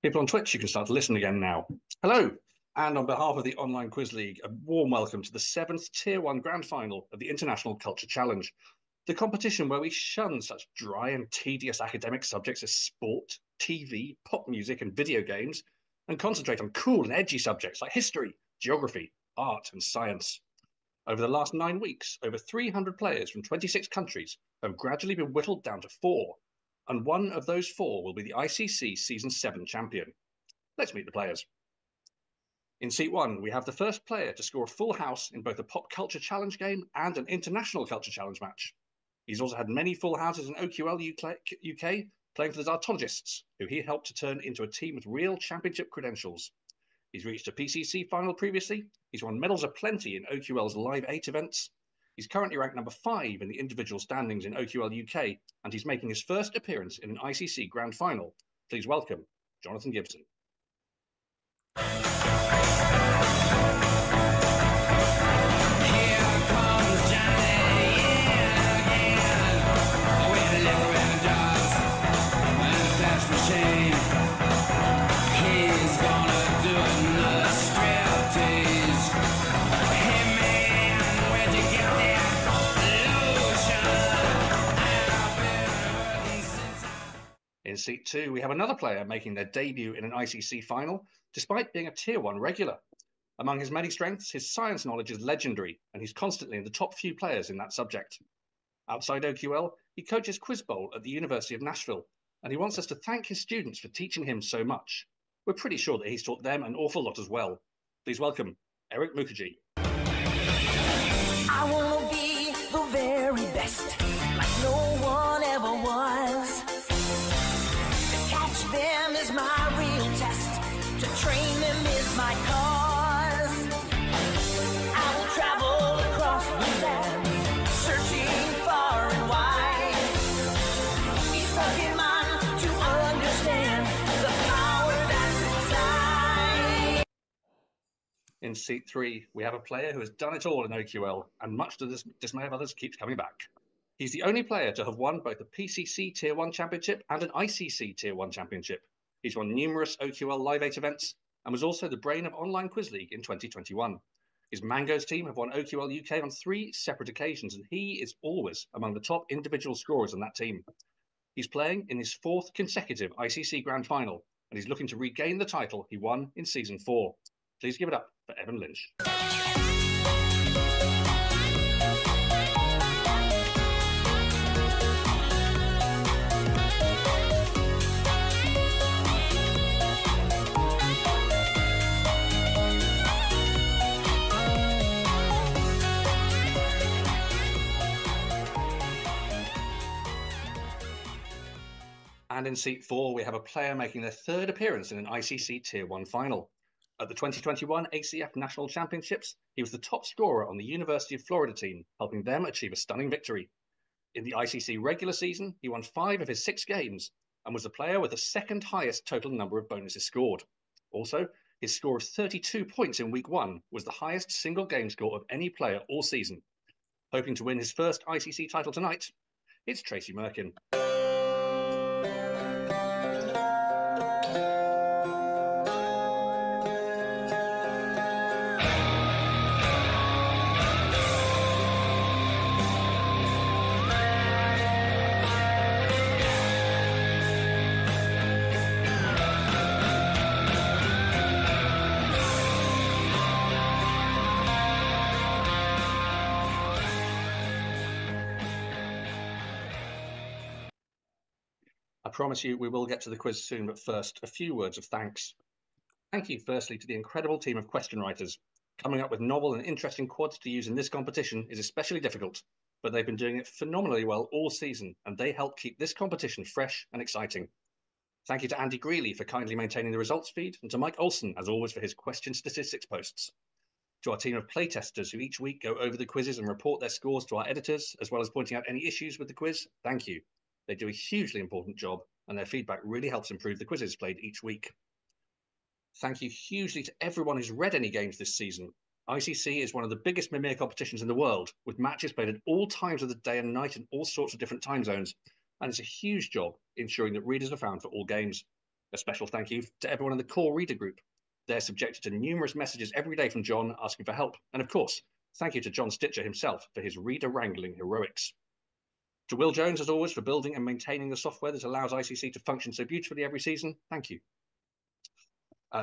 People on Twitch, you can start to listen again now. Hello, and on behalf of the Online Quiz League, a warm welcome to the 7th Tier 1 Grand Final of the International Culture Challenge, the competition where we shun such dry and tedious academic subjects as sport, TV, pop music, and video games, and concentrate on cool and edgy subjects like history, geography, art, and science. Over the last 9 weeks, over 300 players from 26 countries have gradually been whittled down to 4, and one of those 4 will be the ICC Season 7 champion. Let's meet the players. In Seat 1, we have the first player to score a full house in both a Pop Culture Challenge game and an International Culture Challenge match. He's also had many full houses in OQL UK, playing for the Dartologists, who he helped to turn into a team with real championship credentials. He's reached a PCC final previously. He's won medals aplenty in OQL's Live 8 events. He's currently ranked number 5 in the individual standings in OQL UK, and he's making his first appearance in an ICC Grand Final. Please welcome Jonathan Gibson. In Seat 2, we have another player making their debut in an ICC final, despite being a Tier 1 regular. Among his many strengths, his science knowledge is legendary, and he's constantly in the top few players in that subject. Outside OQL, he coaches Quiz Bowl at the University of Nashville, and he wants us to thank his students for teaching him so much. We're pretty sure that he's taught them an awful lot as well. Please welcome Eric Mukherjee. I want to be the very best, like no one ever was. To catch them is my real test, to train them is my cause. I will travel across the land, searching far and wide. Each Pokemon to understand the power that's inside. In Seat 3, we have a player who has done it all in OQL, and much to the dismay of others, keeps coming back. He's the only player to have won both the PCC Tier 1 Championship and an ICC Tier 1 Championship. He's won numerous OQL Live 8 events and was also the brain of Online Quiz League in 2021. His Mangoes team have won OQL UK on 3 separate occasions, and he is always among the top individual scorers on that team. He's playing in his 4th consecutive ICC Grand Final, and he's looking to regain the title he won in Season 4. Please give it up for Evan Lynch. And in Seat 4, we have a player making their 3rd appearance in an ICC Tier 1 final. At the 2021 ACF National Championships, he was the top scorer on the University of Florida team, helping them achieve a stunning victory. In the ICC regular season, he won 5 of his 6 games and was the player with the 2nd highest total number of bonuses scored. Also, his score of 32 points in Week 1 was the highest single game score of any player all season. Hoping to win his first ICC title tonight, it's Tracy Mirkin. I promise you we will get to the quiz soon, but first, a few words of thanks. Thank you firstly to the incredible team of question writers. Coming up with novel and interesting quads to use in this competition is especially difficult, but they've been doing it phenomenally well all season, and they help keep this competition fresh and exciting. Thank you to Andy Greeley for kindly maintaining the results feed, and to Mike Olson, as always, for his question statistics posts. To our team of playtesters who each week go over the quizzes and report their scores to our editors, as well as pointing out any issues with the quiz, thank you. They do a hugely important job, and their feedback really helps improve the quizzes played each week. Thank you hugely to everyone who's read any games this season. ICC is one of the biggest Mimir competitions in the world, with matches played at all times of the day and night in all sorts of different time zones, and it's a huge job ensuring that readers are found for all games. A special thank you to everyone in the core reader group. They're subjected to numerous messages every day from John asking for help. And of course, thank you to John Stitcher himself for his reader wrangling heroics. To Will Jones, as always, for building and maintaining the software that allows ICC to function so beautifully every season. Thank you.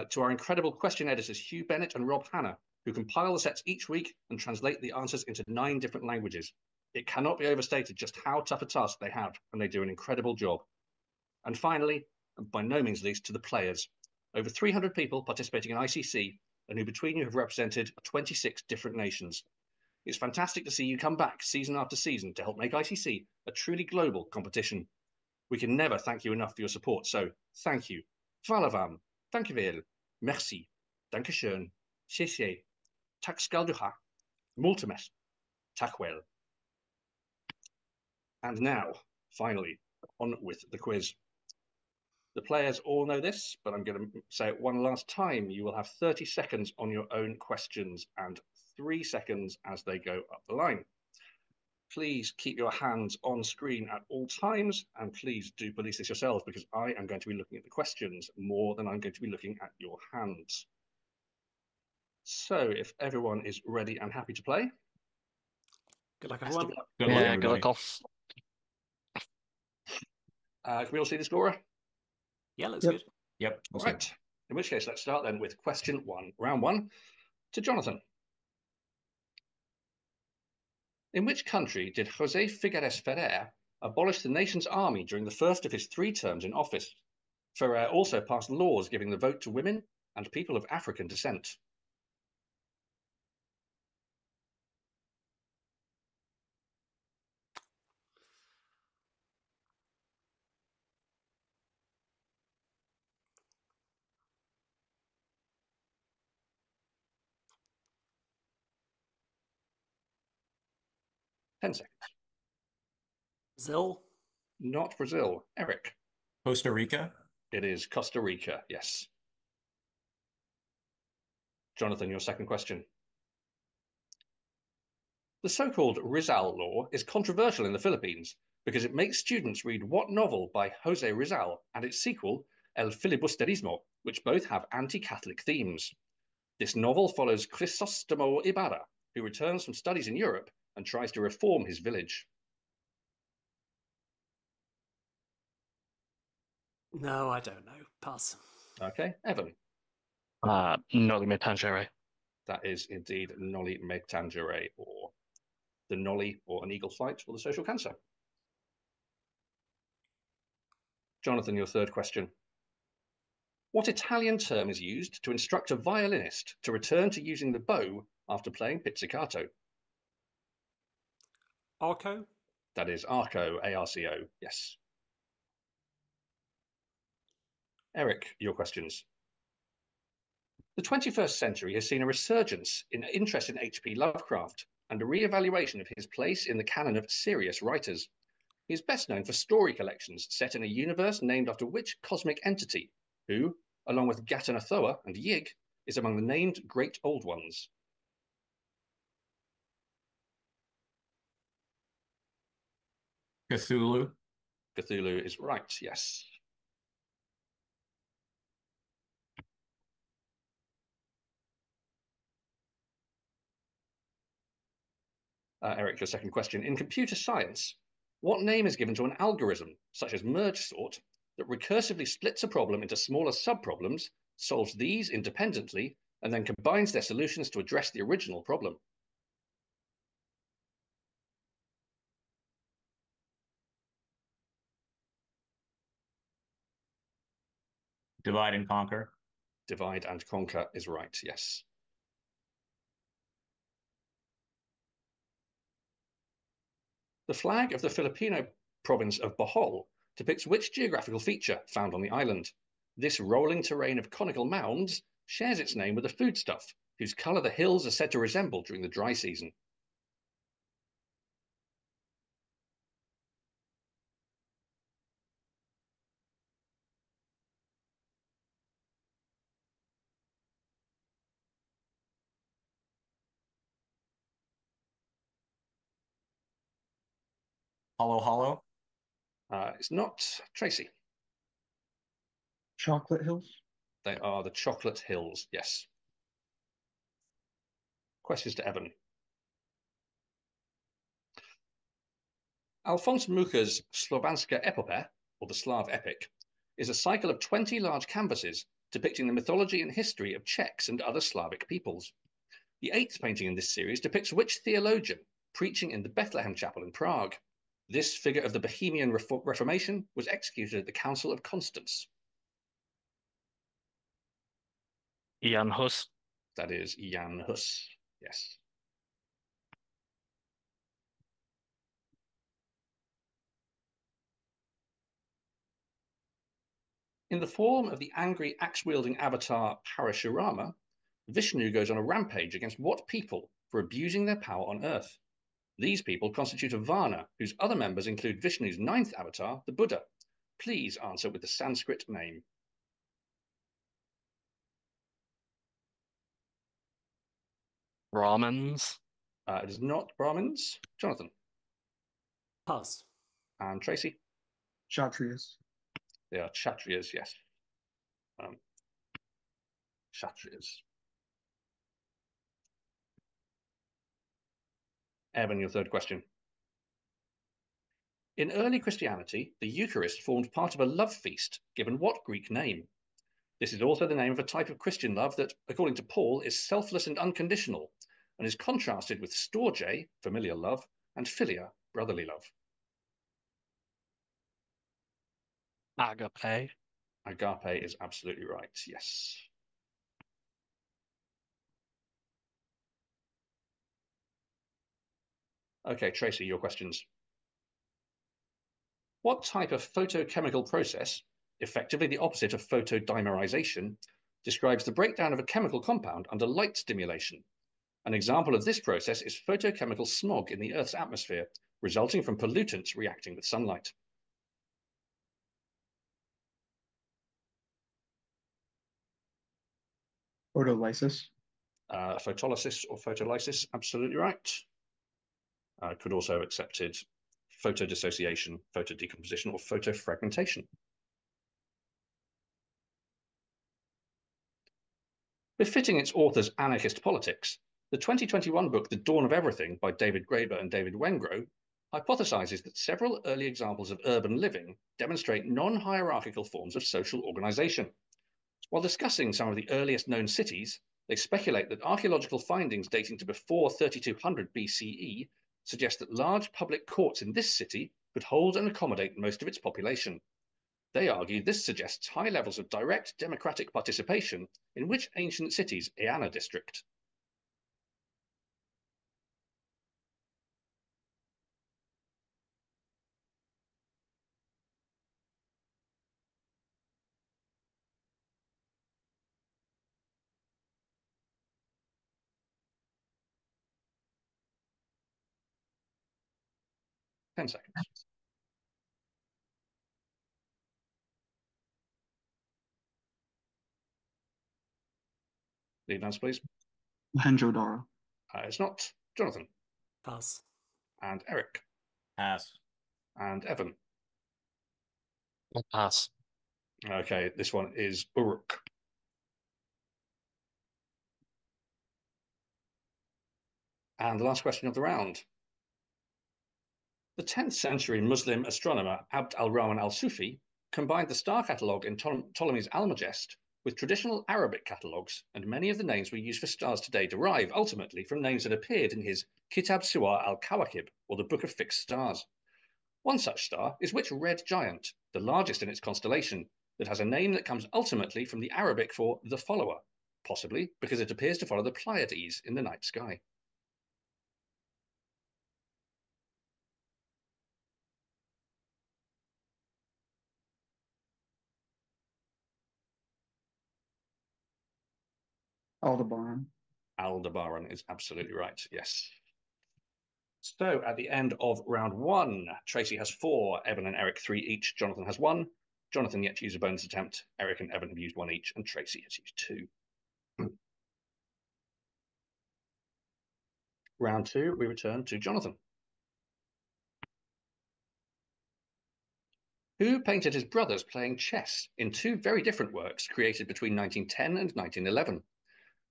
To our incredible question editors, Hugh Bennett and Rob Hanna, who compile the sets each week and translate the answers into 9 different languages. It cannot be overstated just how tough a task they have, and they do an incredible job. And finally, and by no means least, to the players. Over 300 people participating in ICC, and who between you have represented 26 different nations. It's fantastic to see you come back season after season to help make ICC a truly global competition. We can never thank you enough for your support, so thank you. Hvala vam, dankjewel, merci, dankeschön,谢谢, tak skal du ha, mulțumesc, tak wel. And now, finally, on with the quiz. The players all know this, but I'm going to say it one last time. You will have 30 seconds on your own questions and 3 seconds as they go up the line. Please keep your hands on screen at all times, and please do police this yourselves because I am going to be looking at the questions more than I'm going to be looking at your hands. So if everyone is ready and happy to play. Good luck, everyone. Good luck, good luck, all. Can we all see the scorer? Yeah, looks good. Yep. All right. In which case, let's start then with question 1, round 1, to Jonathan. In which country did José Figueres Ferrer abolish the nation's army during the first of his 3 terms in office? Ferrer also passed laws giving the vote to women and people of African descent. Ten seconds. Brazil? Not Brazil. Eric? Costa Rica? It is Costa Rica, yes. Jonathan, your second question. The so-called Rizal law is controversial in the Philippines because it makes students read what novel by Jose Rizal and its sequel, El Filibusterismo, which both have anti-Catholic themes. This novel follows Crisostomo Ibarra, who returns from studies in Europe and tries to reform his village. No, I don't know. Pass. Okay, Evan. Noli Me Tangere. That is indeed Noli Me Tangere, or the Nolly, or An Eagle Flight, or the Social Cancer. Jonathan, your third question. What Italian term is used to instruct a violinist to return to using the bow after playing pizzicato? Arco? That is arco, A-R-C-O, yes. Eric, your questions. The 21st century has seen a resurgence in interest in H.P. Lovecraft and a re-evaluation of his place in the canon of serious writers. He is best known for story collections set in a universe named after which cosmic entity, who, along with Gatanathoa and Yig, is among the named Great Old Ones. Cthulhu? Cthulhu is right, yes. Eric, your second question. In computer science, what name is given to an algorithm, such as merge sort, that recursively splits a problem into smaller subproblems, solves these independently, and then combines their solutions to address the original problem? Divide and conquer? Divide and conquer is right, yes. The flag of the Filipino province of Bohol depicts which geographical feature found on the island? This rolling terrain of conical mounds shares its name with a foodstuff, whose colour the hills are said to resemble during the dry season. Hollow Hollow? It's not. Tracy? Chocolate Hills. They are the Chocolate Hills, yes. Questions to Evan. Alphonse Mucha's Slovanska Epopee, or the Slav Epic, is a cycle of 20 large canvases depicting the mythology and history of Czechs and other Slavic peoples. The 8th painting in this series depicts which theologian preaching in the Bethlehem Chapel in Prague. This figure of the Bohemian Reformation was executed at the Council of Constance. Jan Hus. That is Jan Hus, yes. In the form of the angry axe-wielding avatar Parashurama, Vishnu goes on a rampage against what people for abusing their power on Earth? These people constitute a Varna, whose other members include Vishnu's 9th avatar, the Buddha. Please answer with the Sanskrit name. Brahmins. It is not Brahmins. Jonathan. Pass. And Tracy. Kshatriyas. They are Kshatriyas, yes. Kshatriyas. Evan, your third question. In early Christianity, the Eucharist formed part of a love feast given what Greek name? This is also the name of a type of Christian love that, according to Paul, is selfless and unconditional, and is contrasted with storge, familial love, and philia, brotherly love. Agape. Agape is absolutely right, yes. Okay, Tracy, your questions. What type of photochemical process, effectively the opposite of photodimerization, describes the breakdown of a chemical compound under light stimulation? An example of this process is photochemical smog in the Earth's atmosphere, resulting from pollutants reacting with sunlight. Photolysis. Photolysis or photolysis, absolutely right. Could also have accepted photodissociation, photodecomposition, or photofragmentation. Befitting its author's anarchist politics, the 2021 book The Dawn of Everything by David Graeber and David Wengrow hypothesizes that several early examples of urban living demonstrate non-hierarchical forms of social organization. While discussing some of the earliest known cities, they speculate that archaeological findings dating to before 3200 BCE suggest that large public courts in this city could hold and accommodate most of its population. They argue this suggests high levels of direct democratic participation in which ancient city's Eanna district? Ten seconds. Lead answer, please. Mohenjo-daro. It's not. Jonathan. Pass. And Eric. Pass. And Evan. Pass. Okay, this one is Uruk. And the last question of the round. The 10th century Muslim astronomer Abd al-Rahman al-Sufi combined the star catalogue in Ptolemy's Almagest with traditional Arabic catalogues, and many of the names we use for stars today derive ultimately from names that appeared in his Kitab Suwar al-Kawakib, or the Book of Fixed Stars. One such star is which red giant, the largest in its constellation, that has a name that comes ultimately from the Arabic for the follower, possibly because it appears to follow the Pleiades in the night sky. Aldebaran. Aldebaran is absolutely right, yes. So at the end of round one, Tracy has 4, Evan and Eric 3 each, Jonathan has 1. Jonathan yet to use a bonus attempt, Eric and Evan have used 1 each, and Tracy has used 2. Round 2, we return to Jonathan. Who painted his brothers playing chess in two very different works created between 1910 and 1911?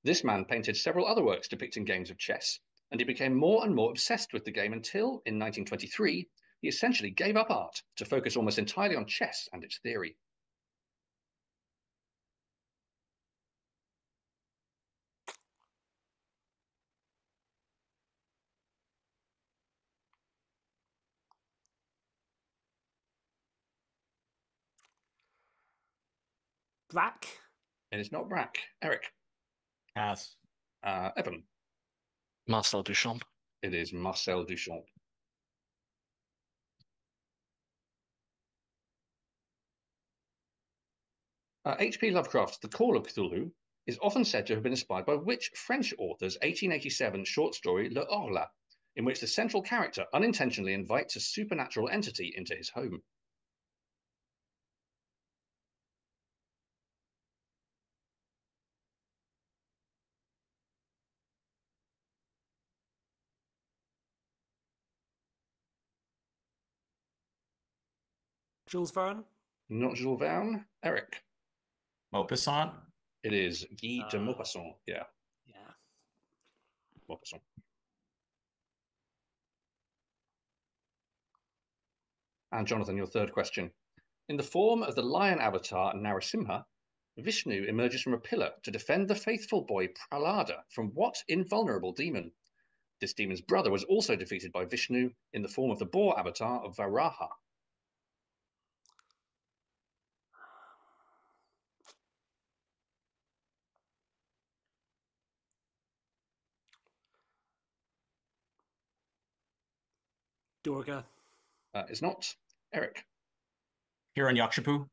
This man painted several other works depicting games of chess, and he became more and more obsessed with the game until, in 1923, he essentially gave up art to focus almost entirely on chess and its theory. Brack. It is not Brack. Eric. Pass. Evan. Marcel Duchamp. It is Marcel Duchamp. H.P. Lovecraft's The Call of Cthulhu is often said to have been inspired by which French author's 1887 short story Le Horla, in which the central character unintentionally invites a supernatural entity into his home? Jules Verne. Not Jules Verne. Eric. Maupassant. It is Guy de Maupassant. Yeah. Yeah. Maupassant. And Jonathan, your third question. In the form of the lion avatar Narasimha, Vishnu emerges from a pillar to defend the faithful boy Prahlada from what invulnerable demon? This demon's brother was also defeated by Vishnu in the form of the boar avatar of Varaha. Durga. It's not. Eric. Hiranyakashipu.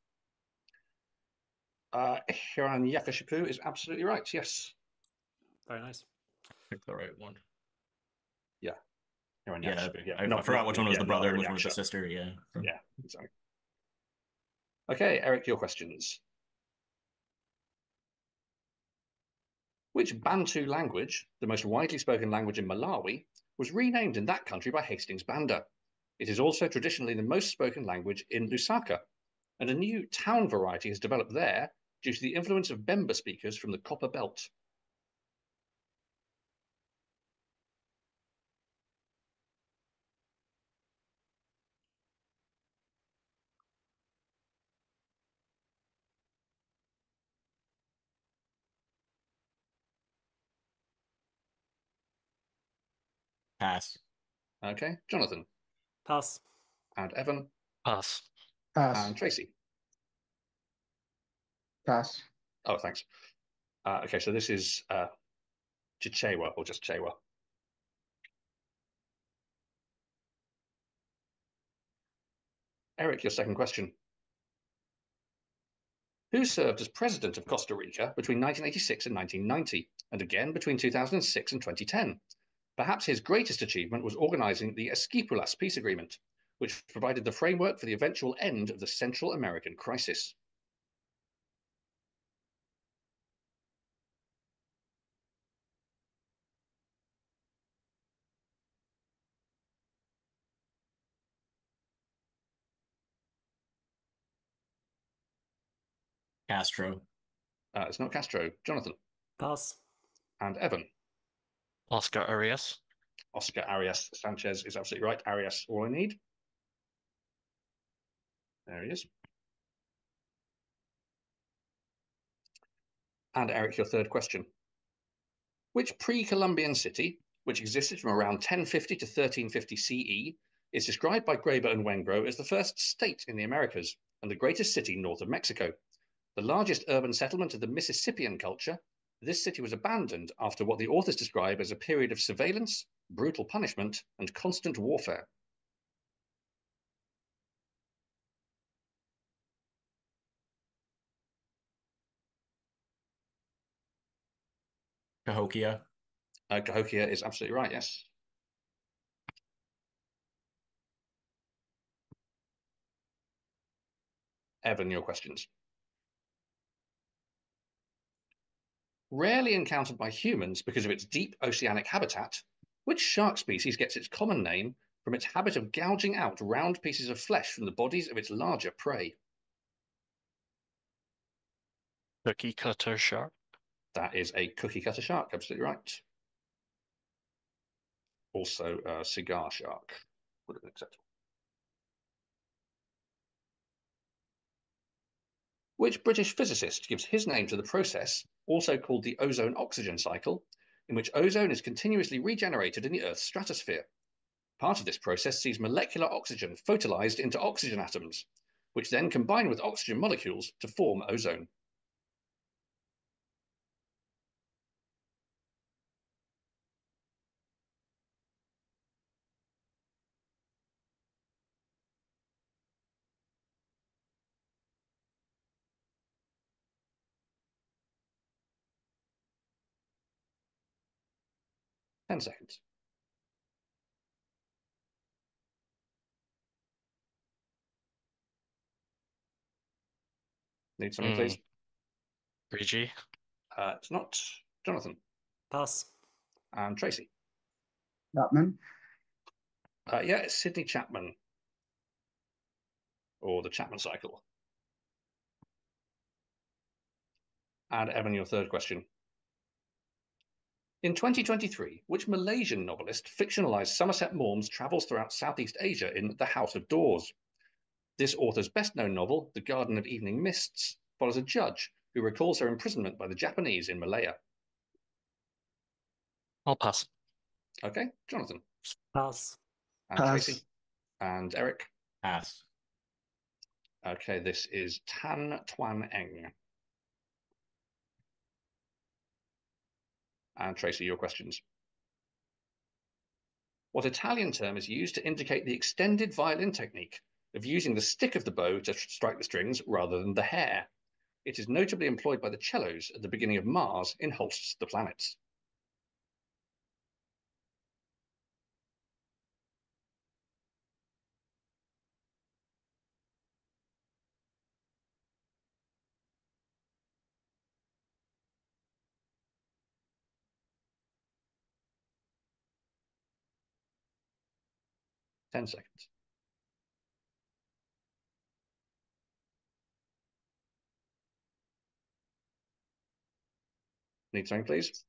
Hiranyakashipu is absolutely right. Yes. Very nice. Pick the right one. Yeah. Yeah, Hiranyakashipu. Yeah. I forgot which one was the brother, which one was the Hiranyaksha. sister. Yeah. Yeah, exactly. Okay, Eric, your questions. Which Bantu language, the most widely spoken language in Malawi, was renamed in that country by Hastings Banda? It is also traditionally the most spoken language in Lusaka, and a new town variety has developed there due to the influence of Bemba speakers from the Copper Belt. Pass. Okay, Jonathan. Pass. And Evan. Pass. Pass. And Tracy. Pass. Oh, thanks. Okay, so this is Chichewa or just Chewa. Eric, your second question. Who served as president of Costa Rica between 1986 and 1990, and again between 2006 and 2010? Perhaps his greatest achievement was organizing the Esquipulas peace agreement, which provided the framework for the eventual end of the Central American crisis. Castro. It's not Castro. Jonathan. Pass. And Evan. Oscar Arias. Oscar Arias Sanchez is absolutely right. Arias, all I need. There he is. And Eric, your third question. Which pre-Columbian city, which existed from around 1050 to 1350 CE, is described by Graeber and Wengrow as the first state in the Americas and the greatest city north of Mexico? The largest urban settlement of the Mississippian culture, this city was abandoned after what the authors describe as a period of surveillance, brutal punishment, and constant warfare. Cahokia. Cahokia is absolutely right, yes. Evan, your questions. Rarely encountered by humans because of its deep oceanic habitat, which shark species gets its common name from its habit of gouging out round pieces of flesh from the bodies of its larger prey? Cookie cutter shark. That is a cookie cutter shark, absolutely right. Also a cigar shark would have been acceptable. Which British physicist gives his name to the process, also called the ozone-oxygen cycle, in which ozone is continuously regenerated in the Earth's stratosphere? Part of this process sees molecular oxygen photolysed into oxygen atoms, which then combine with oxygen molecules to form ozone. Ten seconds. Need something, please? 3G. It's not. Jonathan. Pass. And Tracy. Chapman. Yeah, it's Sidney Chapman. Or the Chapman cycle. And Evan, your third question. In 2023, which Malaysian novelist fictionalized Somerset Maugham's travels throughout Southeast Asia in The House of Doors? This author's best-known novel, The Garden of Evening Mists, follows a judge who recalls her imprisonment by the Japanese in Malaya. I'll pass. Okay, Jonathan. Pass. And Pass. Tracy. And Eric. Pass. Okay, this is Tan Tuan Eng. And Tracy, your questions. What Italian term is used to indicate the extended violin technique of using the stick of the bow to strike the strings rather than the hair? It is notably employed by the cellos at the beginning of Mars in Holst's The Planets. Ten seconds. Need something, please?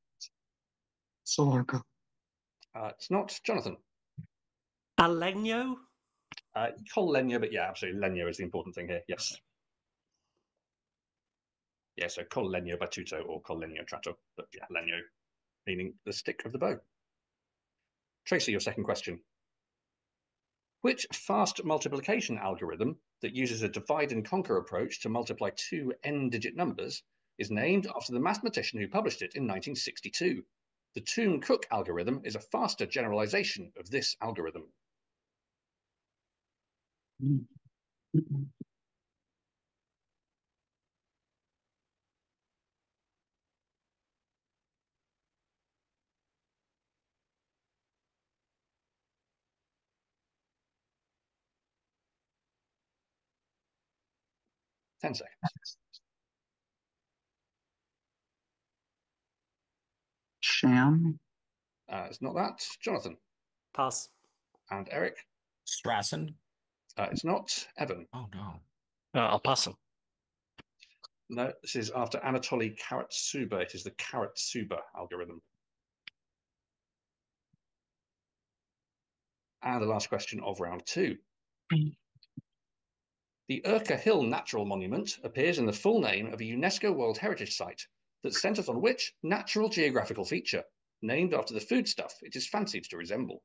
Solarca. It's not. Jonathan. Alegno? You call Lenyo, but yeah, absolutely. Lenyo is the important thing here. Yes. Yeah, so col legno battuto or col legno tratto. But yeah, legno meaning the stick of the bow. Tracy, your second question. Which fast multiplication algorithm that uses a divide and conquer approach to multiply two n-digit numbers is named after the mathematician who published it in 1962? The Toom-Cook algorithm is a faster generalization of this algorithm. Mm-hmm. 10 seconds. Sham. It's not that. Jonathan. Pass. And Eric. Strassen. It's not. Evan. Oh no. I'll pass him. No, this is after Anatoly Karatsuba. It is the Karatsuba algorithm. And the last question of round two. The Urca Hill Natural Monument appears in the full name of a UNESCO World Heritage Site that centers on which natural geographical feature, named after the foodstuff it is fancied to resemble?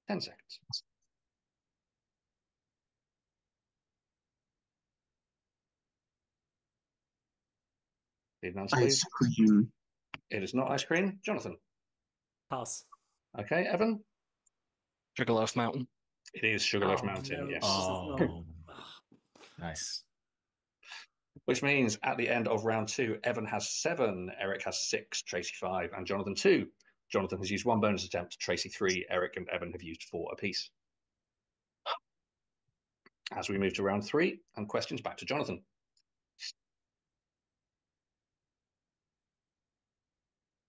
Ten seconds. Need an answer, Ice please? cream. It is not ice cream. Jonathan. Pass. Okay, Evan. Sugarloaf Mountain. It is Sugarloaf Oh, Mountain, no. yes. Oh. Nice. which means at the end of round 2, Evan has 7, Eric has 6, Tracy 5, and Jonathan 2. Jonathan has used 1 bonus attempt, Tracy 3, Eric and Evan have used 4 apiece. As we move to round 3, and questions back to Jonathan.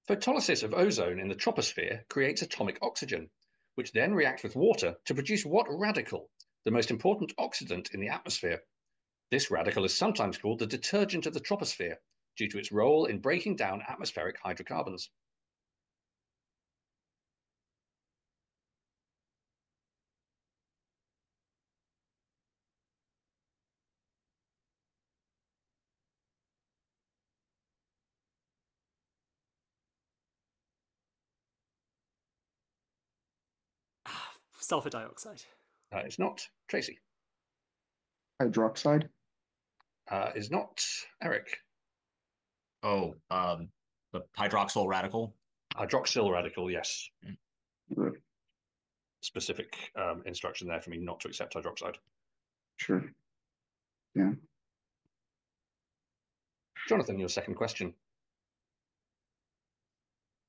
Photolysis of ozone in the troposphere creates atomic oxygen, which then reacts with water to produce what radical, the most important oxidant in the atmosphere? This radical is sometimes called the detergent of the troposphere due to its role in breaking down atmospheric hydrocarbons. Sulfur dioxide. It's not. Tracy. Hydroxide. Is not. Eric. Oh, the hydroxyl radical. Hydroxyl radical, yes. Ugh, Specific instruction there for me not to accept hydroxide. Sure. Yeah. Jonathan, your second question.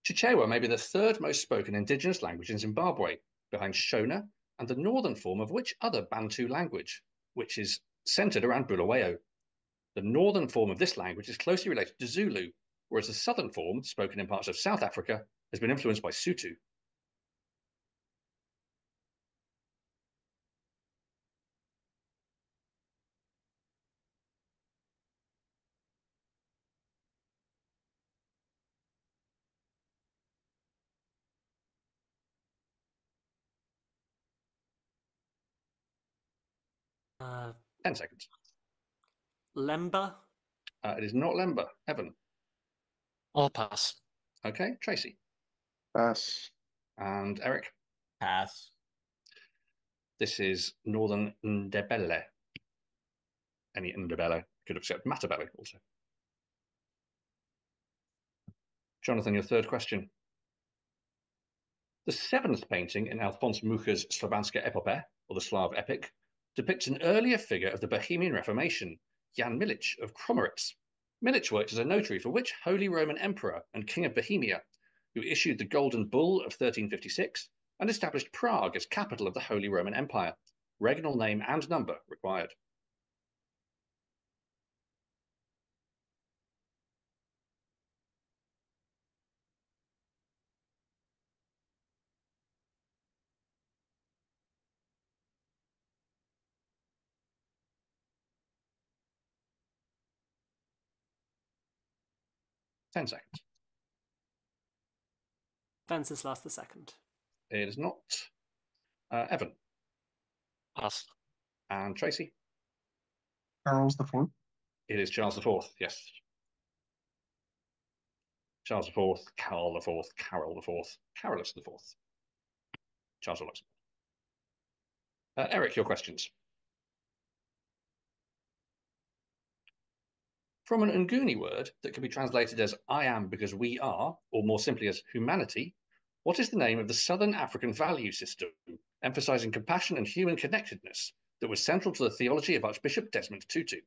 Chichewa may be the 3rd most spoken indigenous language in Zimbabwe, behind Shona and the northern form of which other Bantu language, which is centered around Bulawayo. The northern form of this language is closely related to Zulu, whereas the southern form, spoken in parts of South Africa, has been influenced by Sotho. Uh, 10 seconds. Lemba. It is not Lemba. Evan. I'll pass. Okay, Tracy. Pass. And Eric. Pass. This is Northern Ndebele. Any Ndebele could accept Matabele also. Jonathan, your third question. The 7th painting in Alphonse Mucha's Slovanska Epopee, or the Slav epic, depicts an earlier figure of the Bohemian Reformation, Jan Milic of Kromeritz. Milic worked as a notary for which Holy Roman Emperor and King of Bohemia, who issued the Golden Bull of 1356 and established Prague as capital of the Holy Roman Empire. Regnal name and number required. Ten seconds. Wenceslas II. It is not. Evan. Pass. And Tracy. Charles IV. It is Charles IV, yes. Charles IV, Carol IV, Carol IV, Carolus IV. Charles of Luxembourg. Eric, your questions. From an Nguni word that can be translated as I am because we are, or more simply as humanity, what is the name of the Southern African value system, emphasizing compassion and human connectedness, that was central to the theology of Archbishop Desmond Tutu?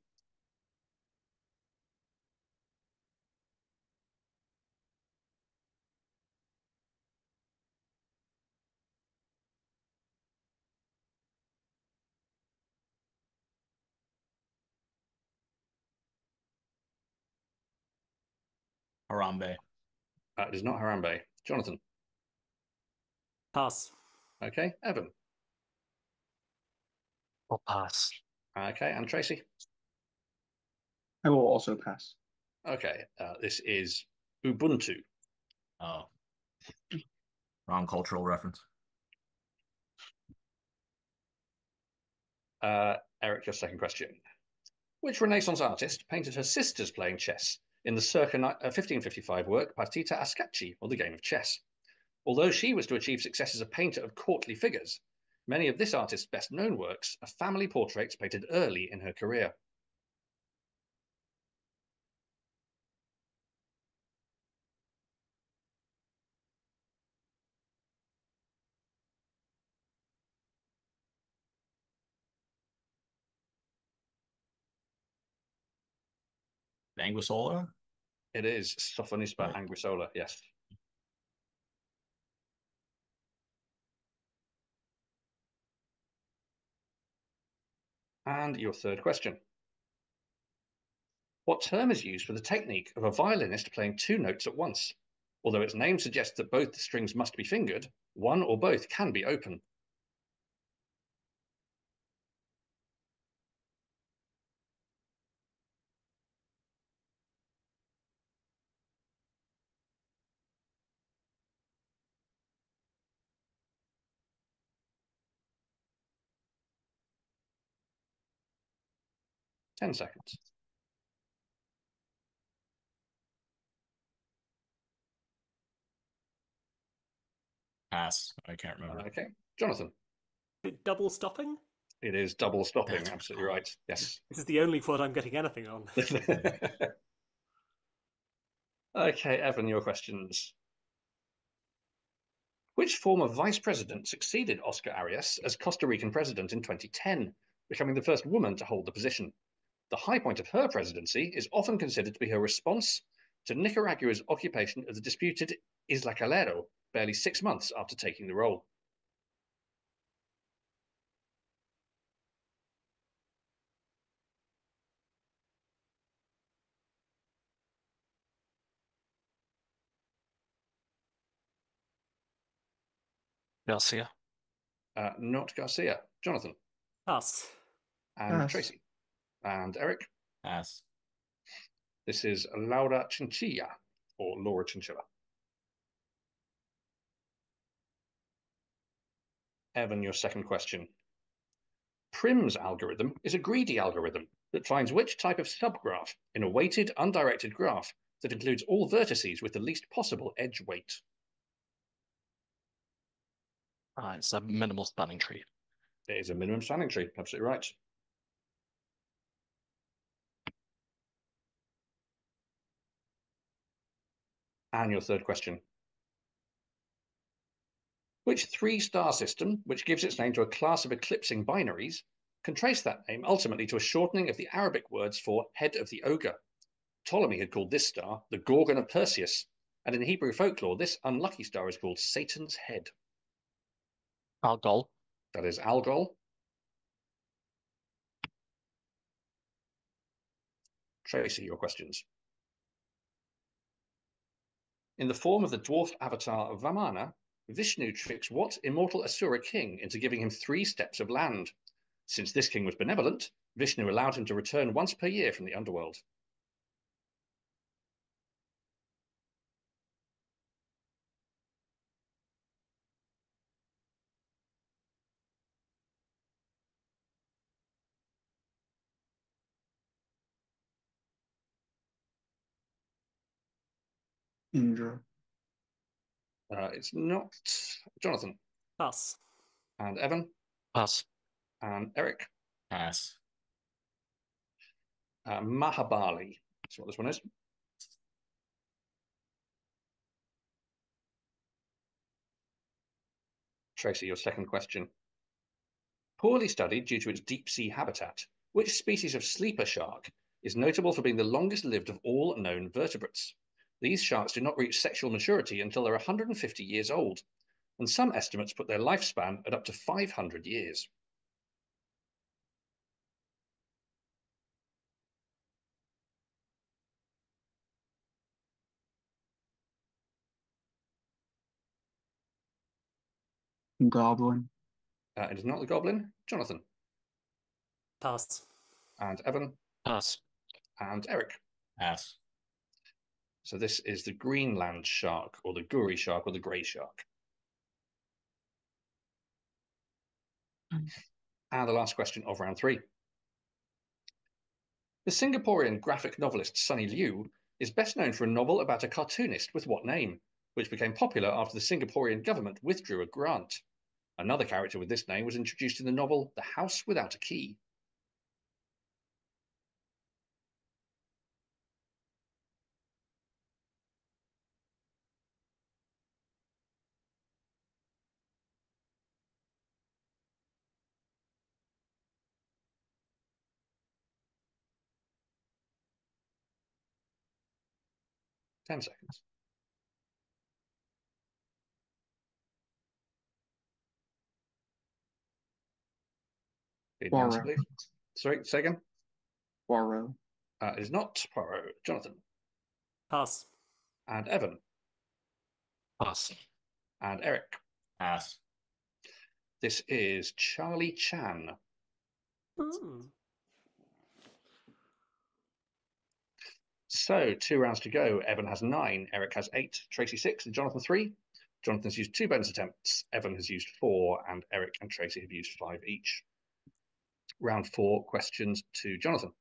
Harambe. It is not Harambe. Jonathan. Pass. Okay. Evan. I'll pass. Okay. And Tracy. I will also pass. Okay. This is Ubuntu. Oh. Wrong cultural reference. Eric, your second question. Which Renaissance artist painted her sisters playing chess in the circa 1555 work Partita a Scacchi, or the Game of Chess? Although she was to achieve success as a painter of courtly figures, many of this artist's best-known works are family portraits painted early in her career. Anguissola? It is Sophonisba Right. Anguissola, yes. And your third question. What term is used for the technique of a violinist playing two notes at once? Although its name suggests that both the strings must be fingered, one or both can be open. Ten seconds. Pass. I can't remember. Okay. Jonathan. Double stopping? It is double stopping. That's Absolutely cool. right. Yes. This is the only quad I'm getting anything on. Okay, Evan, your questions. Which former vice president succeeded Oscar Arias as Costa Rican president in 2010, becoming the first woman to hold the position? The high point of her presidency is often considered to be her response to Nicaragua's occupation of the disputed Isla Calero, barely 6 months after taking the role. Garcia. Not Garcia. Jonathan. Pass. And Pass. Tracy. And Eric. Pass. This is Laura Chinchilla, or Laura Chinchilla. Evan, your second question. Prim's algorithm is a greedy algorithm that finds which type of subgraph in a weighted, undirected graph that includes all vertices with the least possible edge weight. It's a minimal spanning tree. It is a minimum spanning tree, absolutely right. And your third question. Which three-star system, which gives its name to a class of eclipsing binaries, can trace that name ultimately to a shortening of the Arabic words for head of the ogre? Ptolemy had called this star the Gorgon of Perseus, and in Hebrew folklore, this unlucky star is called Satan's head. Algol. That is Algol. Tracy, your questions. In the form of the dwarf avatar of Vamana, Vishnu tricks what immortal Asura king into giving him 3 steps of land? Since this king was benevolent, Vishnu allowed him to return once per year from the underworld. Indra. It's not Jonathan. Pass. And Evan. Pass. And Eric. Pass. Mahabali. That's what this one is. Tracy, your second question. Poorly studied due to its deep sea habitat, which species of sleeper shark is notable for being the longest lived of all known vertebrates? These sharks do not reach sexual maturity until they're 150 years old, and some estimates put their lifespan at up to 500 years. Goblin. It is not the goblin. Jonathan. Pass. And Evan. Pass. And Eric. Pass. So this is the Greenland shark, or the Guri shark, or the grey shark. And the last question of round 3. The Singaporean graphic novelist Sunny Liu is best known for a novel about a cartoonist with what name, which became popular after the Singaporean government withdrew a grant. Another character with this name was introduced in the novel The House Without a Key. 10 seconds. Read the answer, Poirot. please. Sorry, say again. Poirot. It is not Poirot. Jonathan. Pass. And Evan. Pass. And Eric. Pass. This is Charlie Chan. Hmm. So 2 rounds to go. Evan has 9, Eric has 8, Tracy 6, and Jonathan 3. Jonathan's used 2 bonus attempts. Evan has used 4, and Eric and Tracy have used 5 each. Round 4, questions to Jonathan.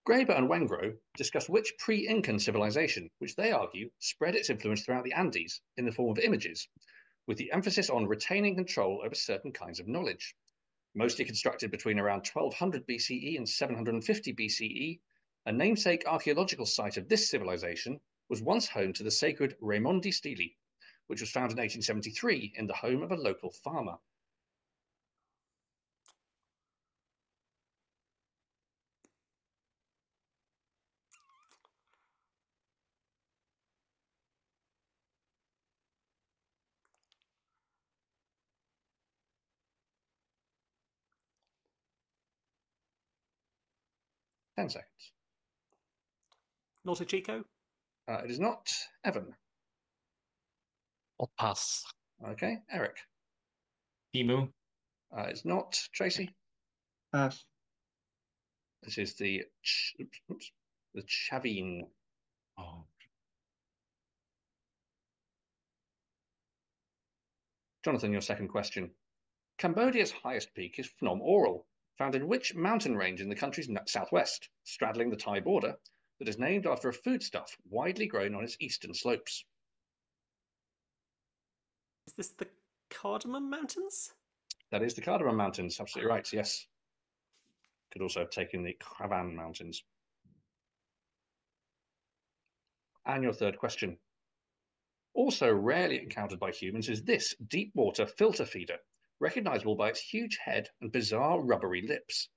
Graeber and Wengro discuss which pre-Incan civilization, which they argue spread its influence throughout the Andes in the form of images, with the emphasis on retaining control over certain kinds of knowledge. Mostly constructed between around 1200 BCE and 750 BCE, a namesake archaeological site of this civilization was once home to the sacred Raimondi Stele, which was found in 1873 in the home of a local farmer. Ten seconds. Not a Chico? It is not Evan. I'll pass. Okay, Eric. Emu. It's not Tracy. Pass. This is the the Chavin. Oh. Jonathan, your second question. Cambodia's highest peak is Phnom Aural, found in which mountain range in the country's southwest, straddling the Thai border, that is named after a foodstuff widely grown on its eastern slopes? Is this the Cardamom Mountains? That is the Cardamom Mountains, absolutely right, yes. Could also have taken the Cravan Mountains. And your third question. Also rarely encountered by humans is this deep water filter feeder, recognizable by its huge head and bizarre rubbery lips.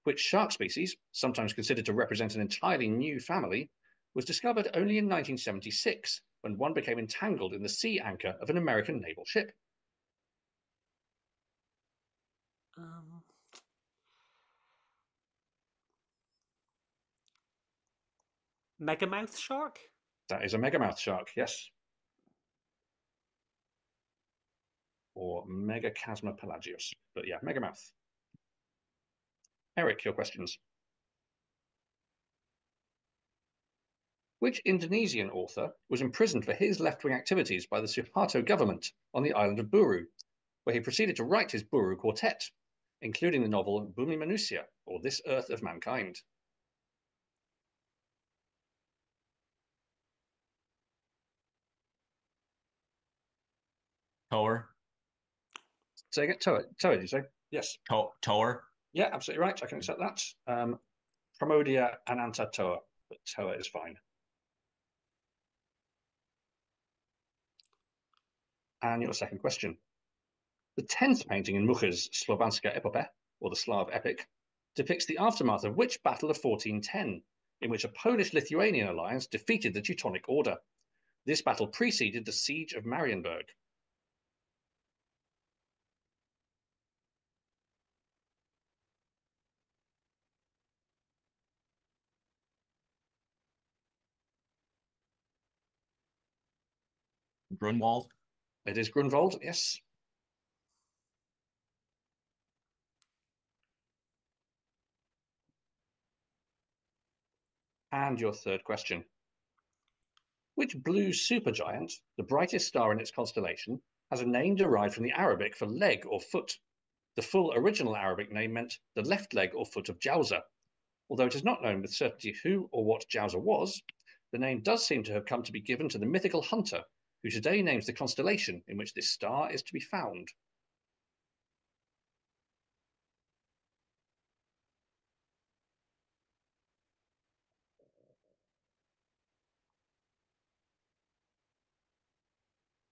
Which shark species, sometimes considered to represent an entirely new family, was discovered only in 1976 when one became entangled in the sea anchor of an American naval ship? Megamouth shark? That is a megamouth shark, yes. Or Megachasma pelagius. But yeah, megamouth. Eric, your questions. Which Indonesian author was imprisoned for his left-wing activities by the Suharto government on the island of Buru, where he proceeded to write his Buru Quartet, including the novel Bumi Manusia, or This Earth of Mankind? Tower. Say again, Toa, did you say? Yes. Tower. Yeah, absolutely right. I can accept that. Pramodia Ananta Toa, but Toa is fine. And your second question. The 10th painting in Mukherjee's Slovanska Epopee, or the Slav epic, depicts the aftermath of which battle of 1410, in which a Polish-Lithuanian alliance defeated the Teutonic Order. This battle preceded the siege of Marienburg. Grunwald. It is Grunwald, yes. And your third question. Which blue supergiant, the brightest star in its constellation, has a name derived from the Arabic for leg or foot? The full original Arabic name meant the left leg or foot of Jauza. Although it is not known with certainty who or what Jauza was, the name does seem to have come to be given to the mythical hunter, who today names the constellation in which this star is to be found.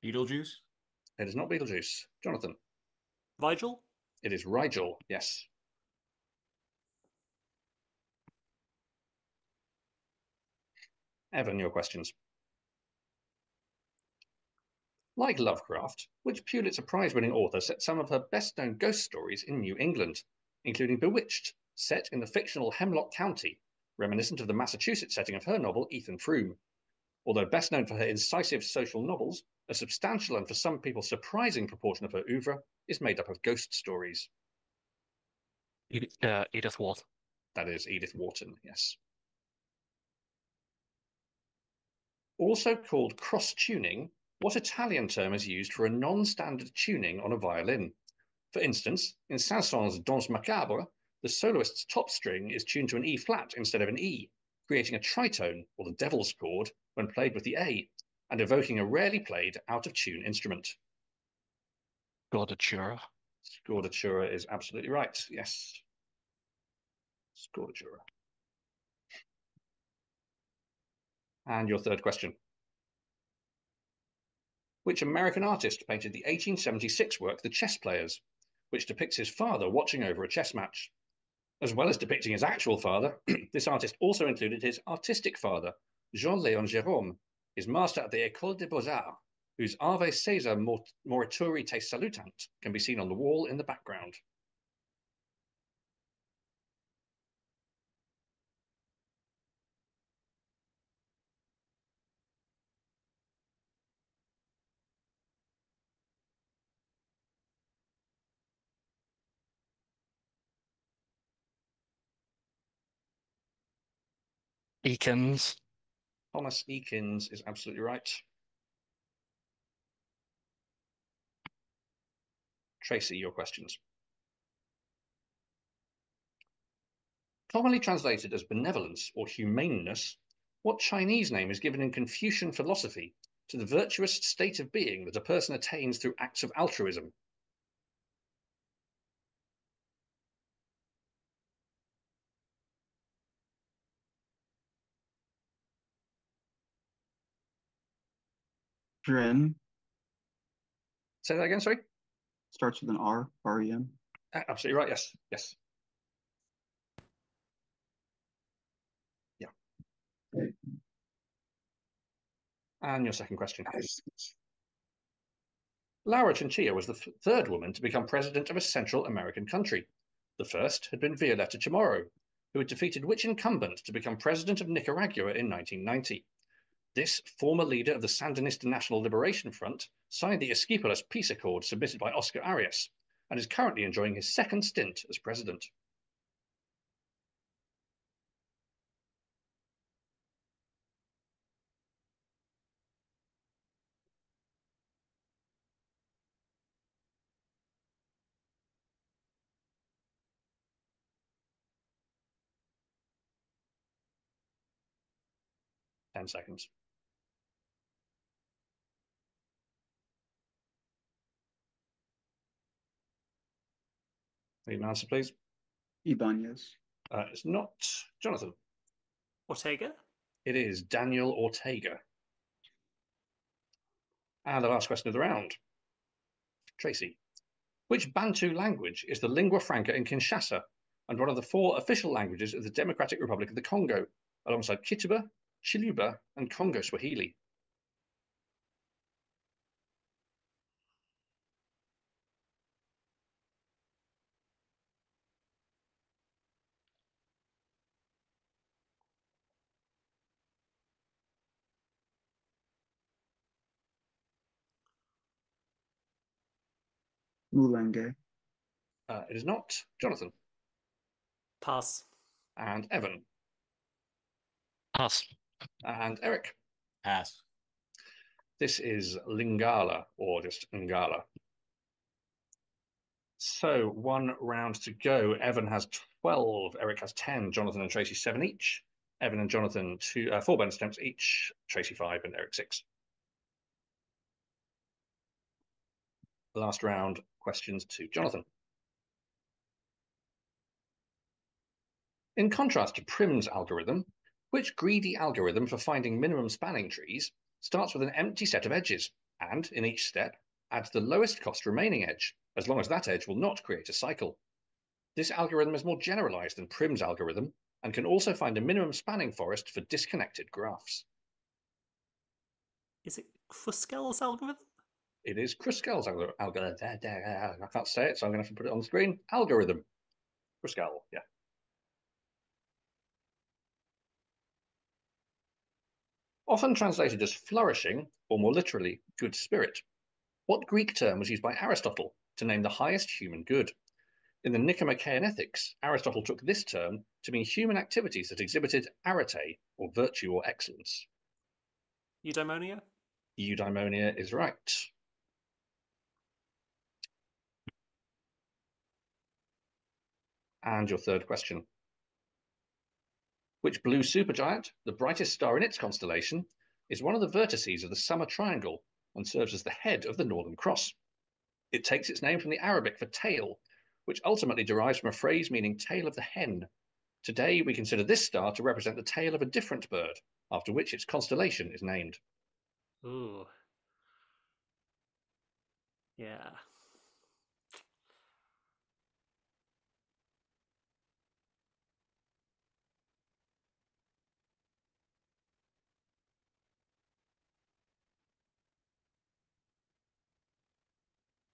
Beetlejuice. It is not Betelgeuse. Jonathan. Vigil? It is Rigel, yes. Evan, your questions. Like Lovecraft, which Pulitzer Prize-winning author set some of her best-known ghost stories in New England, including Bewitched, set in the fictional Hemlock County, reminiscent of the Massachusetts setting of her novel Ethan Frome. Although best known for her incisive social novels, a substantial and for some people surprising proportion of her oeuvre is made up of ghost stories. Edith Wharton. That is Edith Wharton, yes. Also called cross-tuning, what Italian term is used for a non-standard tuning on a violin? For instance, in Saint-Saëns' Danse Macabre, the soloist's top string is tuned to an E flat instead of an E, creating a tritone, or the devil's chord, when played with the A, and evoking a rarely played out-of-tune instrument. Scordatura. Scordatura is absolutely right, yes. Scordatura. And your third question. Which American artist painted the 1876 work The Chess Players, which depicts his father watching over a chess match? As well as depicting his actual father, this artist also included his artistic father, Jean-Léon Gérôme, his master at the École des Beaux-Arts, whose Ave Caesar Morituri Te Salutant can be seen on the wall in the background. Eakins. Thomas Eakins is absolutely right. Tracy, your questions. Commonly translated as benevolence or humaneness, what Chinese name is given in Confucian philosophy to the virtuous state of being that a person attains through acts of altruism? Dren. Say that again, sorry? Starts with an R, R-E-N. Absolutely right, yes. Yes. Yeah. And your second question. Laura Chinchilla was the third woman to become president of a Central American country. The first had been Violeta Chamorro, who had defeated which incumbent to become president of Nicaragua in 1990. This former leader of the Sandinista National Liberation Front signed the Esquipulas peace accord submitted by Oscar Arias and is currently enjoying his second stint as president. Ten seconds. Need an answer, please. Ibanez. It's not Jonathan. Ortega? It is Daniel Ortega. And the last question of the round. Tracy, which Bantu language is the lingua franca in Kinshasa and one of the 4 official languages of the Democratic Republic of the Congo, alongside Kituba, Chiluba, and Congo Swahili? Mulenge. It is not Jonathan. Pass. And Evan. Pass. And Eric. Pass. This is Lingala, or just Ngala. So 1 round to go. Evan has 12, Eric has 10, Jonathan and Tracy 7 each. Evan and Jonathan 4 bonus attempts each, Tracy 5 and Eric 6. Last round, questions to Jonathan. In contrast to Prim's algorithm, which greedy algorithm for finding minimum spanning trees starts with an empty set of edges and, in each step, adds the lowest cost remaining edge, as long as that edge will not create a cycle? This algorithm is more generalized than Prim's algorithm and can also find a minimum spanning forest for disconnected graphs. Is it Kruskel's algorithm? It is Kruskel's algorithm. I can't say it, so I'm going to have to put it on the screen. Algorithm. Kruskel, yeah. Often translated as flourishing, or more literally, good spirit. What Greek term was used by Aristotle to name the highest human good? In the Nicomachean Ethics, Aristotle took this term to mean human activities that exhibited arete, or virtue or excellence. Eudaimonia? Eudaimonia is right. And your third question. Which blue supergiant, the brightest star in its constellation, is one of the vertices of the Summer Triangle and serves as the head of the Northern Cross? It takes its name from the Arabic for tail, which ultimately derives from a phrase meaning tail of the hen. Today, we consider this star to represent the tail of a different bird, after which its constellation is named. Ooh. Yeah.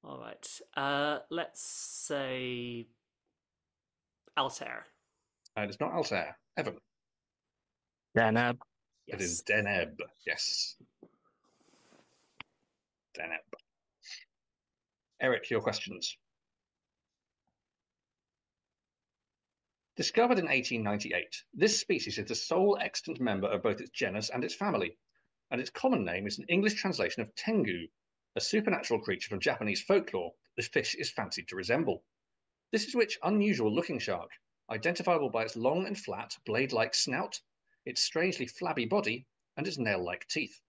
All right. Let's say Altair. And it's not Altair. Evan. Deneb. It is Yes. Deneb. Yes. Deneb. Eric, your questions. Discovered in 1898, this species is the sole extant member of both its genus and its family, and its common name is an English translation of Tengu, a supernatural creature from Japanese folklore that the fish is fancied to resemble. This is which unusual-looking shark, identifiable by its long and flat, blade-like snout, its strangely flabby body, and its nail-like teeth.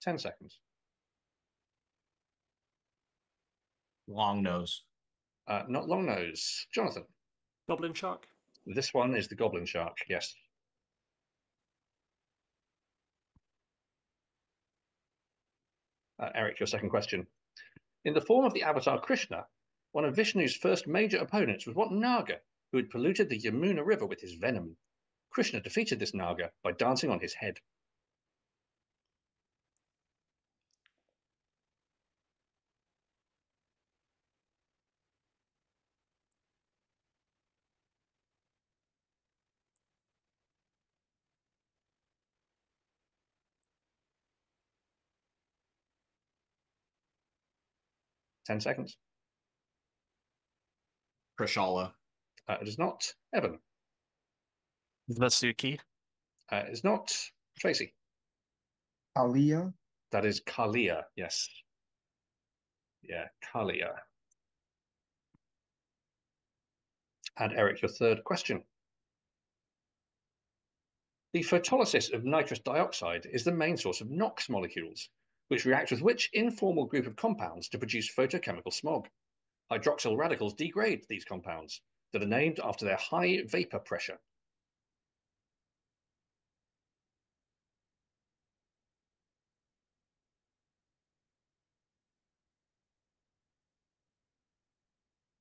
Ten seconds. Long nose. Not long nose. Jonathan. Goblin shark. This one is the goblin shark, yes. Eric, your second question. In the form of the avatar Krishna, one of Vishnu's first major opponents was what Naga, who had polluted the Yamuna River with his venom. Krishna defeated this Naga by dancing on his head. Ten seconds. Krishala. It is not Evan. Vasuki. It is not Tracy. Alia. That is Kalia, yes. Yeah, Kalia. And Eric, your third question. The photolysis of nitrous dioxide is the main source of NOx molecules, which react with which informal group of compounds to produce photochemical smog? Hydroxyl radicals degrade these compounds that are named after their high vapor pressure.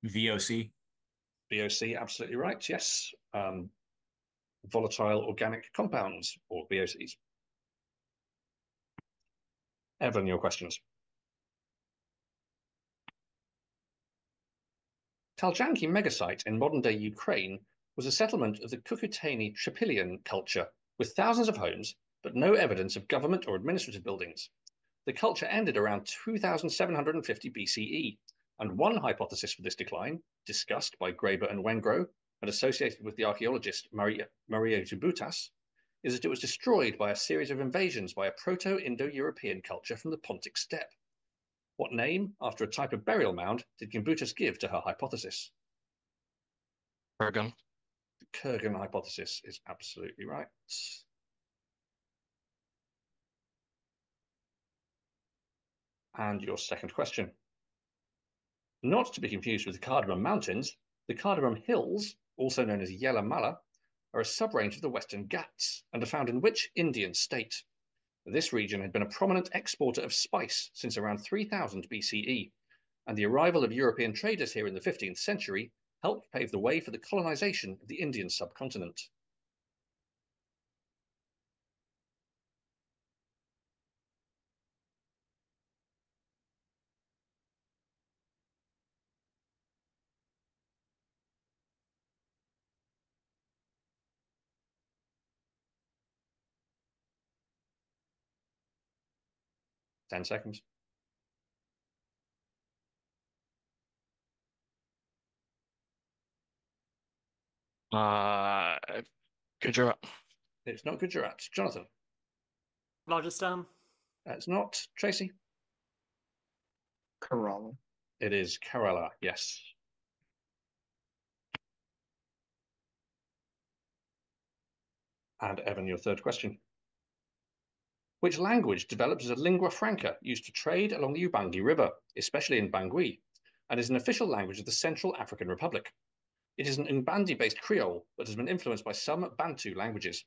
VOC. VOC, absolutely right, yes. Volatile organic compounds, or VOCs. Evan, your questions. Taljanki megasite in modern-day Ukraine was a settlement of the Kukutani Tripilian culture with thousands of homes, but no evidence of government or administrative buildings. The culture ended around 2750 BCE, and one hypothesis for this decline, discussed by Graeber and Wengro, and associated with the archaeologist Maria Tubutas, is that it was destroyed by a series of invasions by a Proto-Indo-European culture from the Pontic steppe. What name, after a type of burial mound, did Gimbutas give to her hypothesis? Kurgan. The Kurgan hypothesis is absolutely right. And your second question. Not to be confused with the Cardamom Mountains, the Cardamom Hills, also known as Yella Mala, are a sub-range of the Western Ghats and are found in which Indian state? This region had been a prominent exporter of spice since around 3000 BCE, and the arrival of European traders here in the 15th century helped pave the way for the colonization of the Indian subcontinent. Ten seconds. Gujarat. It's not Gujarat. Jonathan. Rajasthan. It's not. Tracy. Kerala. It is Kerala. Yes. And Evan, your third question. Which language developed as a lingua franca used to trade along the Ubangi River, especially in Bangui, and is an official language of the Central African Republic? It is an Umbandi-based Creole, but has been influenced by some Bantu languages.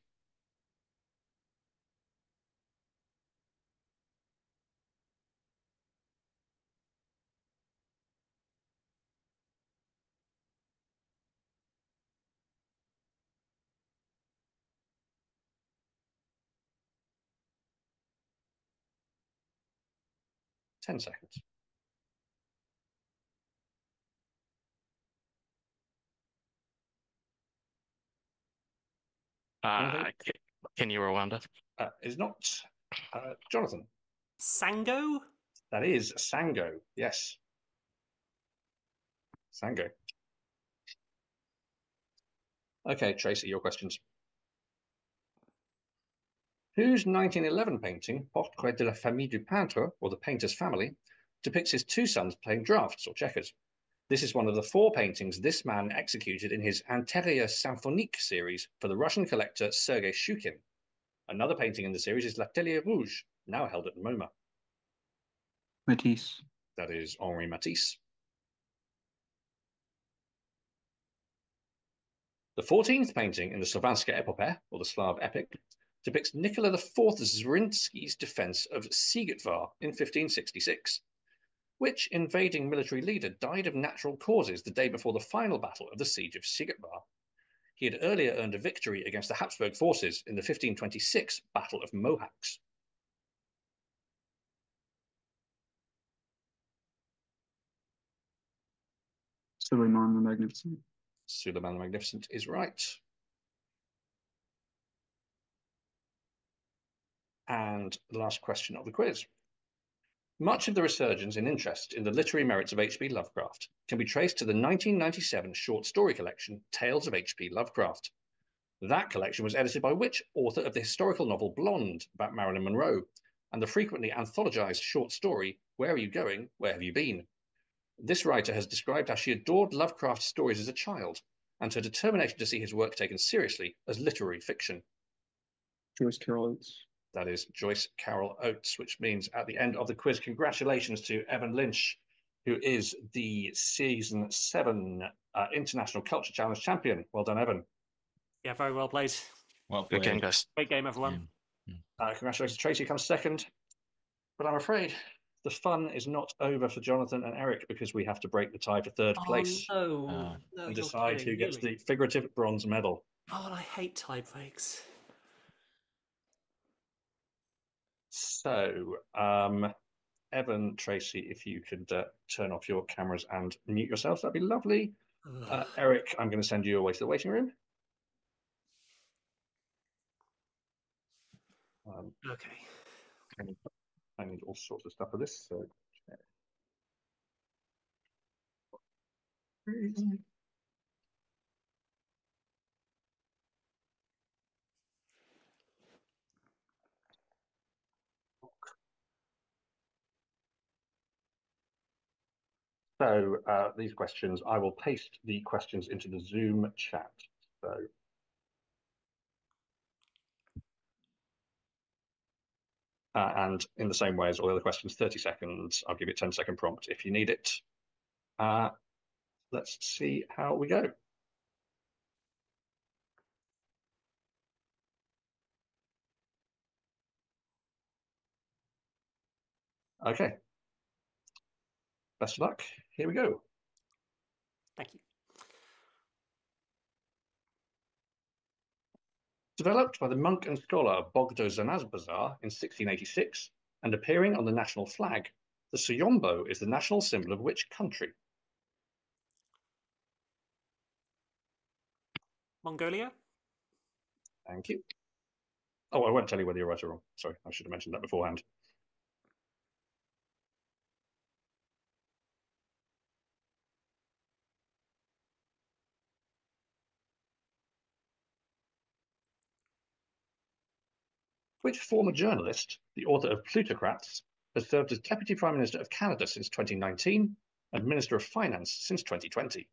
Ten seconds. Kenya, Rwanda. Is not. Jonathan. Sango. That is Sango. Yes. Sango. Okay, Tracy, your questions. Whose 1911 painting, Portrait de la famille du peintre, or the painter's family, depicts his two sons playing drafts or checkers? This is one of the four paintings this man executed in his Interieur Symphonique series for the Russian collector Sergei Shukin. Another painting in the series is L'Atelier Rouge, now held at MoMA. Matisse. That is Henri Matisse. The 14th painting in the Slovanska epopee, or the Slav epic, depicts Nicola IV Zrinski's defense of Sigetvar in 1566. Which invading military leader died of natural causes the day before the final battle of the siege of Sigetvar? He had earlier earned a victory against the Habsburg forces in the 1526 Battle of Mohacs. Suleiman the Magnificent. Suleiman the Magnificent is right. And the last question of the quiz. Much of the resurgence in interest in the literary merits of H.P. Lovecraft can be traced to the 1997 short story collection Tales of H.P. Lovecraft. That collection was edited by which author of the historical novel Blonde about Marilyn Monroe and the frequently anthologized short story Where Are You Going? Where Have You Been? This writer has described how she adored Lovecraft's stories as a child and her determination to see his work taken seriously as literary fiction. Joyce Carol Oates. That is Joyce Carol Oates, which means at the end of the quiz, congratulations to Evan Lynch, who is the Season 7 International Culture Challenge champion. Well done, Evan. Yeah, very well played. Well Good game, played. guys. Great game, everyone. Congratulations, Tracy comes second. But I'm afraid the fun is not over for Jonathan and Eric because we have to break the tie for third place No, and you're decide kidding, who gets really? the figurative bronze medal. Oh, I hate tie breaks. So, Evan, Tracy, if you could turn off your cameras and mute yourselves, that'd be lovely. Eric, I'm going to send you away to the waiting room. Okay. I need all sorts of stuff for this. So. So these questions, I will paste the questions into the Zoom chat. So. And in the same way as all the other questions, 30 seconds. I'll give you a 10-second prompt if you need it. Let's see how we go. Okay. Best of luck. Here we go. Thank you. Developed by the monk and scholar Bogdo Zanazbazar in 1686 and appearing on the national flag, the Soyombo is the national symbol of which country? Mongolia? Thank you. Oh, I won't tell you whether you're right or wrong. Sorry, I should have mentioned that beforehand. Which former journalist, the author of Plutocrats, has served as Deputy Prime Minister of Canada since 2019 and Minister of Finance since 2020?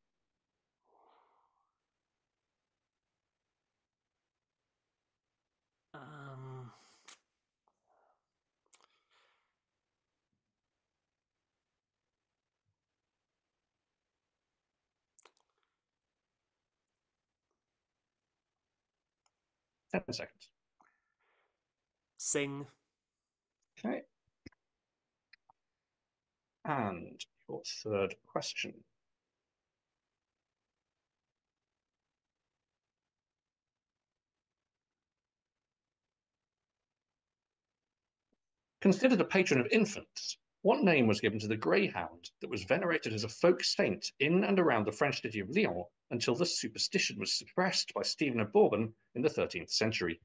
Um, 10 seconds. Sing. Okay. And your third question. Considered a patron of infants, what name was given to the greyhound that was venerated as a folk saint in and around the French city of Lyon until the superstition was suppressed by Stephen of Bourbon in the 13th century?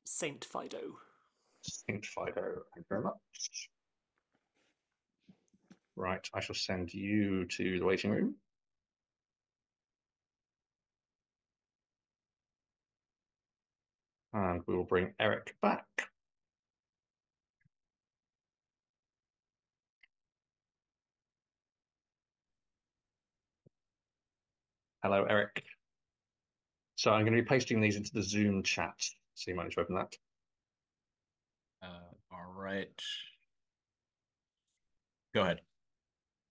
Saint Fido. Saint Fido, thank you very much. Right, I shall send you to the waiting room. And we will bring Eric back. Hello, Eric. So I'm going to be pasting these into the Zoom chat. So you might need to open that. All right. Go ahead.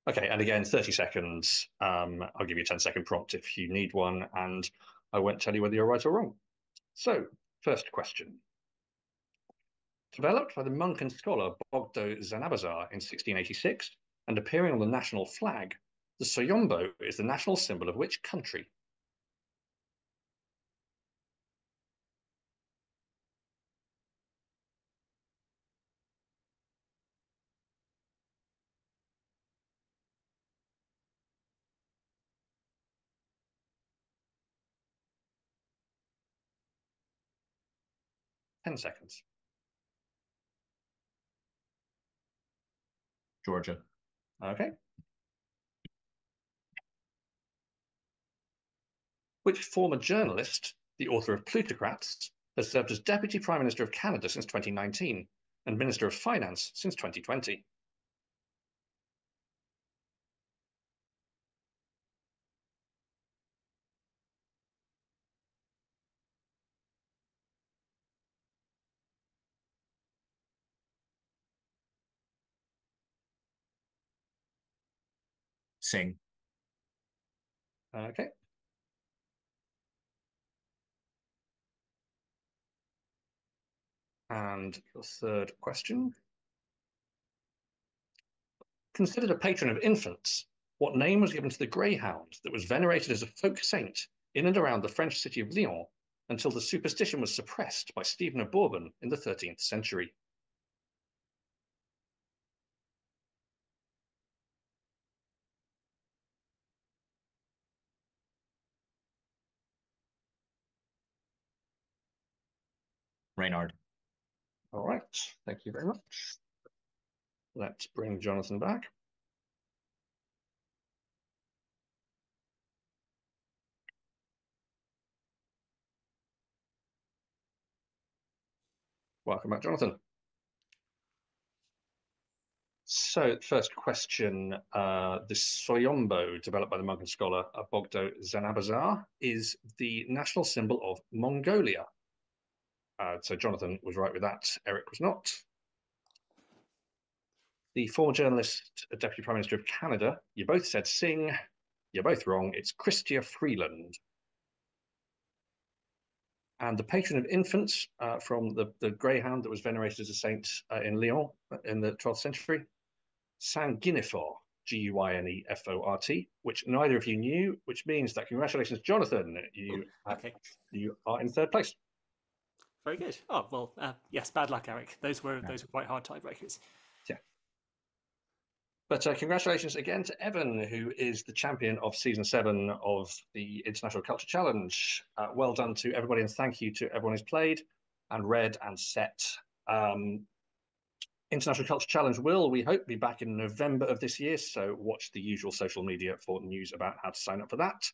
Okay, and again, 30 seconds. I'll give you a 10-second prompt if you need one, and I won't tell you whether you're right or wrong. So, first question. Developed by the monk and scholar Bogdo Zanabazar in 1686 and appearing on the national flag, the Soyombo is the national symbol of which country? Ten seconds. Georgia. Okay. Which former journalist, the author of Plutocrats, has served as Deputy Prime Minister of Canada since 2019 and Minister of Finance since 2020? Sing. Okay. And your third question. Considered a patron of infants, what name was given to the greyhound that was venerated as a folk saint in and around the French city of Lyon until the superstition was suppressed by Stephen of Bourbon in the 13th century? Reynard. All right, thank you very much. Let's bring Jonathan back. Welcome back, Jonathan. So, first question, the Soyombo, developed by the monk and scholar Bogdo Zanabazar, is the national symbol of Mongolia. So Jonathan was right with that. Eric was not. The former journalist, Deputy Prime Minister of Canada, you both said sing. You're both wrong. It's Chrystia Freeland. And the patron of infants from the greyhound that was venerated as a saint in Lyon in the 12th century, Saint Guinefort, Guinefort, which neither of you knew, which means that congratulations, Jonathan. You are in third place. Very good. Oh, well, yes, bad luck, Eric. Those were quite hard tiebreakers. Yeah. But congratulations again to Evan, who is the champion of season 7 of the International Culture Challenge. Well done to everybody, and thank you to everyone who's played and read and set. International Culture Challenge will, we hope, be back in November of this year, so watch the usual social media for news about how to sign up for that.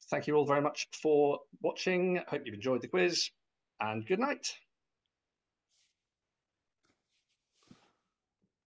Thank you all very much for watching. Hope you've enjoyed the quiz, and good night.